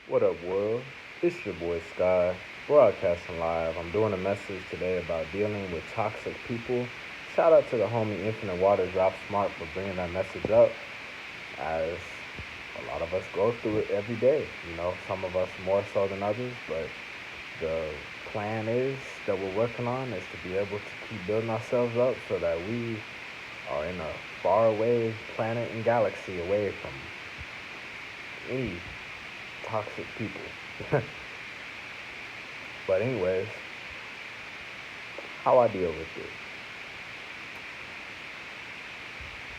What up, world? It's your boy Sky, broadcasting live. I'm doing a message today about dealing with toxic people. Shout out to the homie Infinite Water Drop Smart for bringing that message up, as a lot of us go through it every day. Some of us more so than others, but the plan is that we're working on is to be able to keep building ourselves up so that we are in a faraway planet and galaxy away from any toxic people. But anyways, how I deal with it.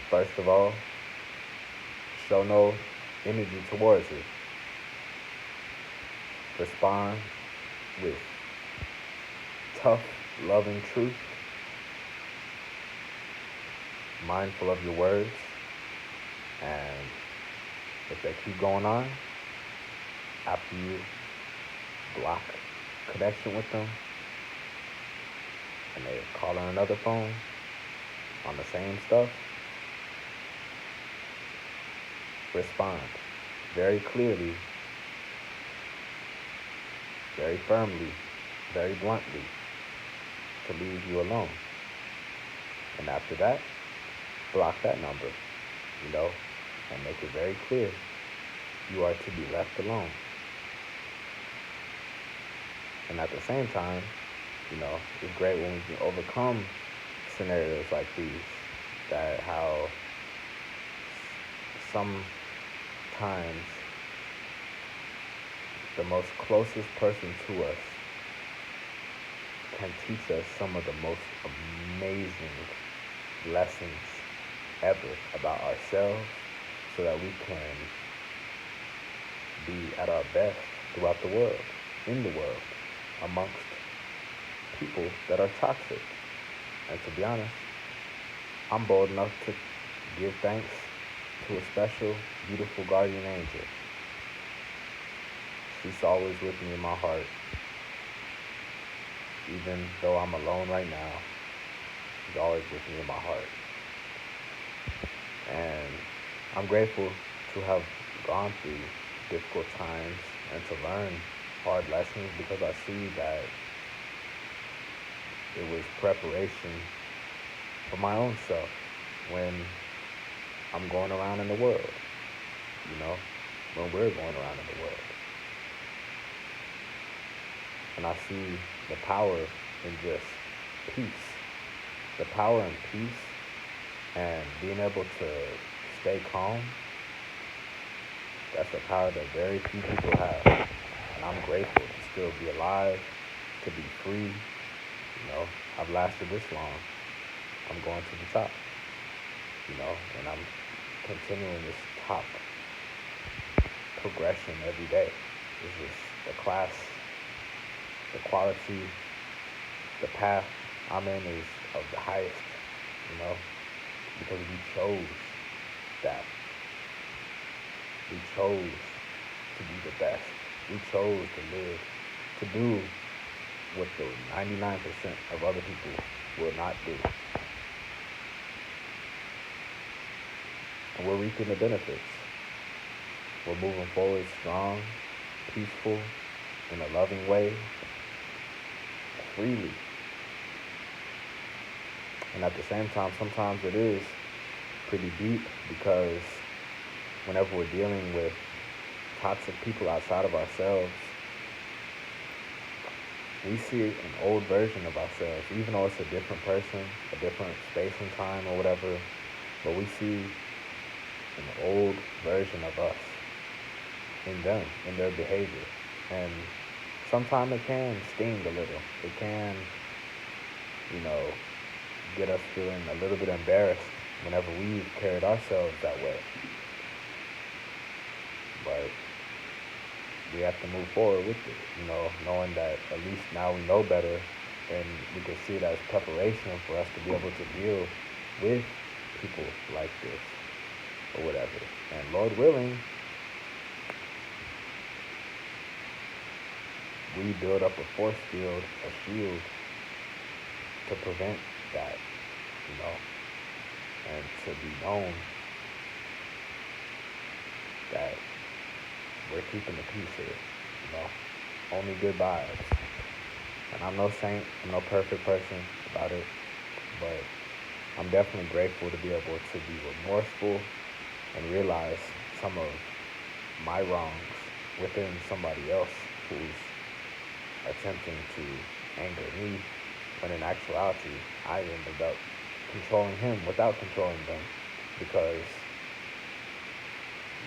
First of all, show no energy towards it. Respond with tough, loving truth, mindful of your words, and if they keep going on, after you block connection with them and they call on another phone on the same stuff, respond very clearly, very firmly, very bluntly to leave you alone. And after that, block that number, you know, and make it very clear you are to be left alone. And at the same time, it's great when we can overcome scenarios like these. That how sometimes the most closest person to us can teach us some of the most amazing lessons ever about ourselves so that we can be at our best throughout the world, in the world, amongst people that are toxic. And to be honest, I'm bold enough to give thanks to a special, beautiful guardian angel. She's always with me in my heart. Even though I'm alone right now, she's always with me in my heart. And I'm grateful to have gone through difficult times and to learn hard lessons because I see that it was preparation for my own self when I'm going around in the world, you know, when we're going around in the world. And I see the power in just peace, the power in peace and being able to stay calm. That's a power that very few people have. And I'm grateful to still be alive, to be free. I've lasted this long. I'm going to the top, and I'm continuing this top progression every day. This is the class, the quality, the path I'm in is of the highest, because we chose that. We chose to be the best. We chose to live, to do what the 99% of other people will not do. And we're reaping the benefits. We're moving forward strong, peaceful, in a loving way, freely. And at the same time, sometimes it is pretty deep because whenever we're dealing with toxic people outside of ourselves, we see an old version of ourselves, even though it's a different person, a different space and time or whatever, but we see an old version of us in them, in their behavior. And sometimes it can sting a little. It can, you know, get us feeling a little bit embarrassed whenever we've carried ourselves that way. But we have to move forward with it, knowing that at least now we know better and we can see it as preparation for us to be able to deal with people like this or whatever. And Lord willing, we build up a force field, a shield to prevent that, and to be known that we're keeping the peace here. Only good vibes. And I'm no saint, I'm no perfect person about it, but I'm definitely grateful to be able to be remorseful and realize some of my wrongs within somebody else who's attempting to anger me, when in actuality, I ended up controlling him without controlling them because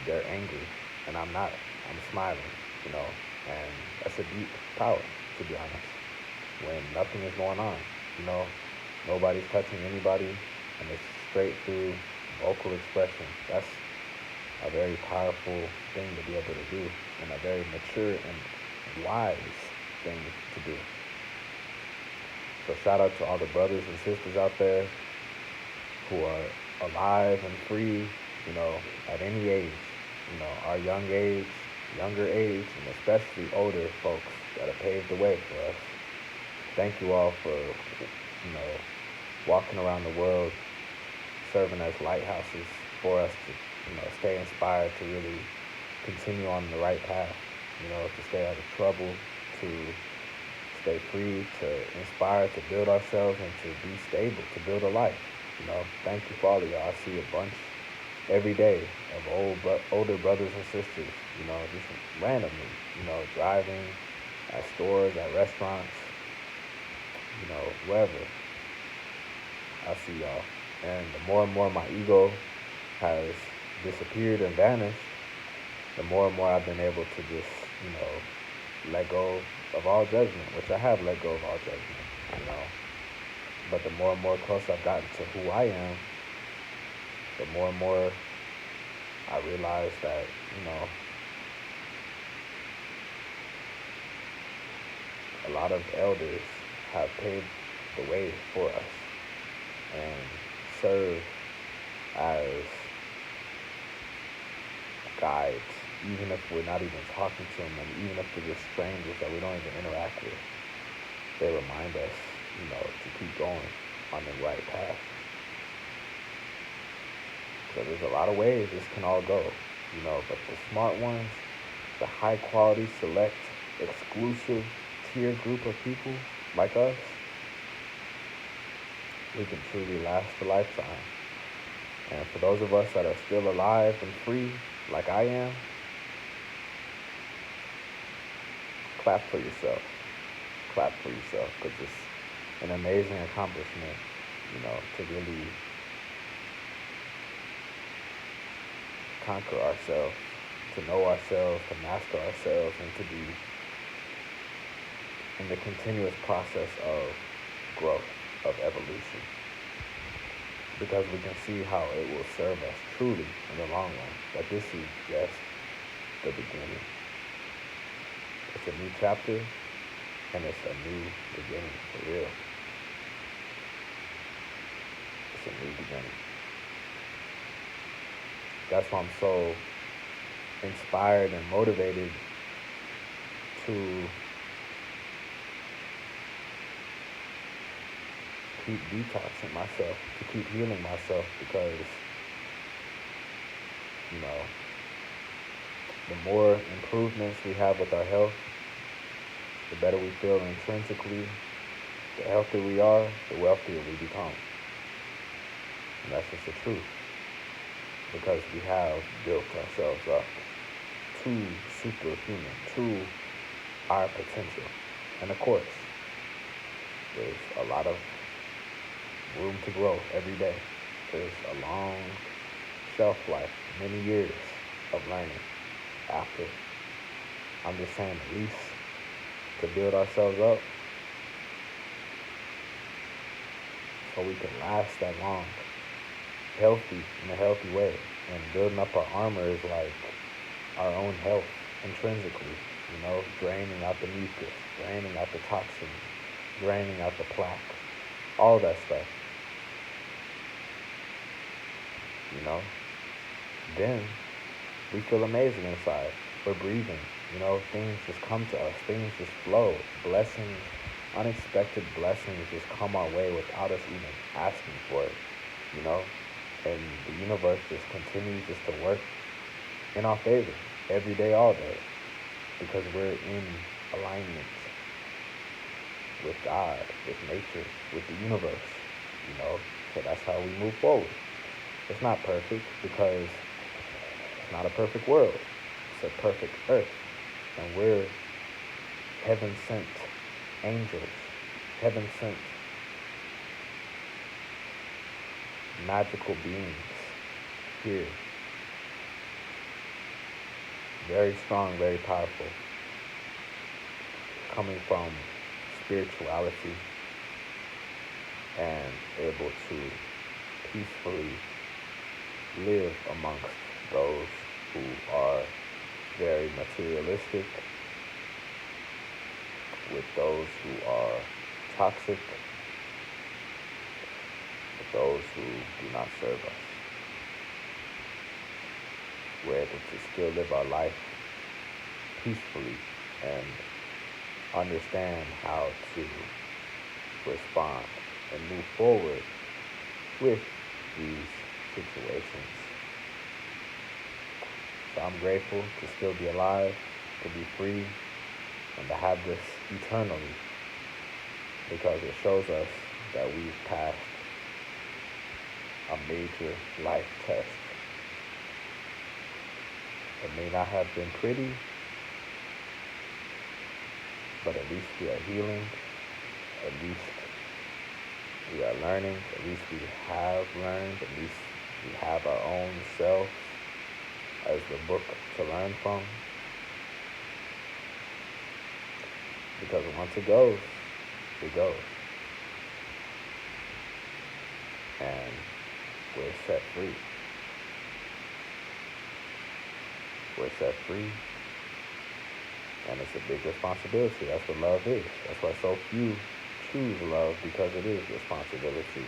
they're angry and I'm not. I'm smiling, you know, and that's a deep power, to be honest. When nothing is going on, you know, nobody's touching anybody, and it's straight through vocal expression. That's a very powerful thing to be able to do, and a very mature and wise thing to do. So shout out to all the brothers and sisters out there who are alive and free, at any age, our young age, younger age, and especially older folks that have paved the way for us. Thank you all for, walking around the world, serving as lighthouses for us to, stay inspired to really continue on the right path, to stay out of trouble, to stay free, to inspire, to build ourselves, and to be stable, to build a life. Thank you for all of y'all. I see a bunch every day of older brothers and sisters, just randomly, driving at stores, at restaurants, wherever. I see y'all. And the more and more my ego has disappeared and vanished, the more and more I've been able to just, let go of all judgment, which I have let go of all judgment, But the more and more close I've gotten to who I am, the more and more I realize that, a lot of elders have paved the way for us and serve as guides, even if we're not even talking to them, and even if they're just strangers that we don't even interact with. They remind us, to keep going on the right path. So there's a lot of ways this can all go, but the smart ones, the high quality, select, exclusive tier group of people like us, we can truly last a lifetime. And for those of us that are still alive and free, like I am, clap for yourself. Clap for yourself, because it's an amazing accomplishment, to really conquer ourselves, to know ourselves, to master ourselves, and to be in the continuous process of growth, of evolution. Because we can see how it will serve us truly in the long run. But this is just the beginning. It's a new chapter, and it's a new beginning, for real. It's a new beginning. That's why I'm so inspired and motivated to keep detoxing myself, to keep healing myself, because, the more improvements we have with our health, the better we feel intrinsically, the healthier we are, the wealthier we become. And that's just the truth. Because we have built ourselves up to superhuman, to our potential. And of course, there's a lot of room to grow every day. There's a long shelf life, many years of learning after. I'm just saying, at least to build ourselves up so we can last that long, healthy, in a healthy way. And building up our armor is like our own health intrinsically, draining out the mucus, draining out the toxins, draining out the plaque, all that stuff. Then we feel amazing inside. We're breathing, things just come to us, things just flow. Blessings, unexpected blessings just come our way without us even asking for it, And the universe just continues just to work in our favor. every day, all day, because we're in alignment with God, with nature, with the universe, you know. So that's how we move forward. It's not perfect because it's not a perfect world. It's a perfect earth. And we're heaven sent angels, heaven sent magical beings here. Very strong, very powerful. Coming from spirituality and able to peacefully live amongst those who are very materialistic, with those who are toxic, with those who do not serve us. We're able to still live our life peacefully and understand how to respond and move forward with these situations. So I'm grateful to still be alive, to be free, and to have this eternally, because it shows us that we've passed a major life test. It may not have been pretty, but at least we are healing, at least we are learning, at least we have learned, at least we have our own selves as the book to learn from. Because once it goes, it goes. And we're set free. We're set free. And it's a big responsibility. That's what love is. That's why so few choose love, because it is responsibility.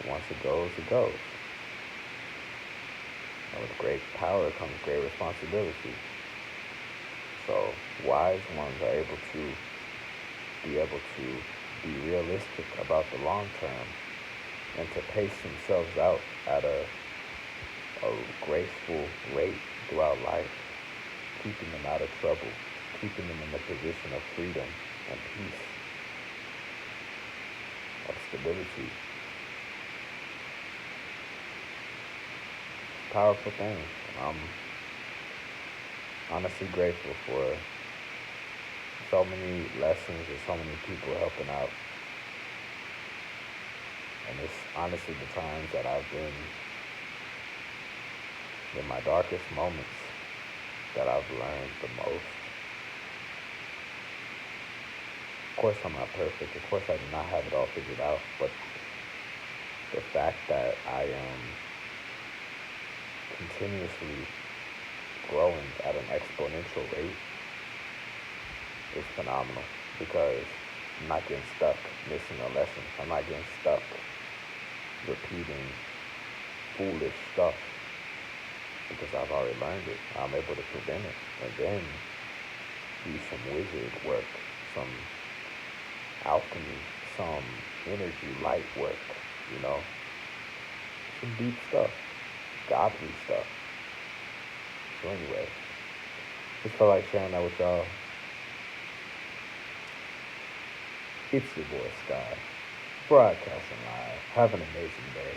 And once it goes, it goes. And with great power comes great responsibility. So wise ones are able to be realistic about the long term and to pace themselves out at a graceful rate throughout life, keeping them out of trouble, keeping them in a position of freedom and peace, of stability. Powerful thing. I'm honestly grateful for so many lessons and so many people helping out. And it's honestly the times that I've been in my darkest moments that I've learned the most. Of course, I'm not perfect. Of course, I do not have it all figured out. But the fact that I am continuously growing at an exponential rate is phenomenal, because I'm not getting stuck missing a lesson. I'm not getting stuck repeating foolish stuff, because I've already learned it. I'm able to prevent it and then do some wizard work, some alchemy, some energy light work, you know, some deep stuff, godly stuff. So anyway, just felt like sharing that with y'all. It's your boy Sky, broadcasting live. Have an amazing day.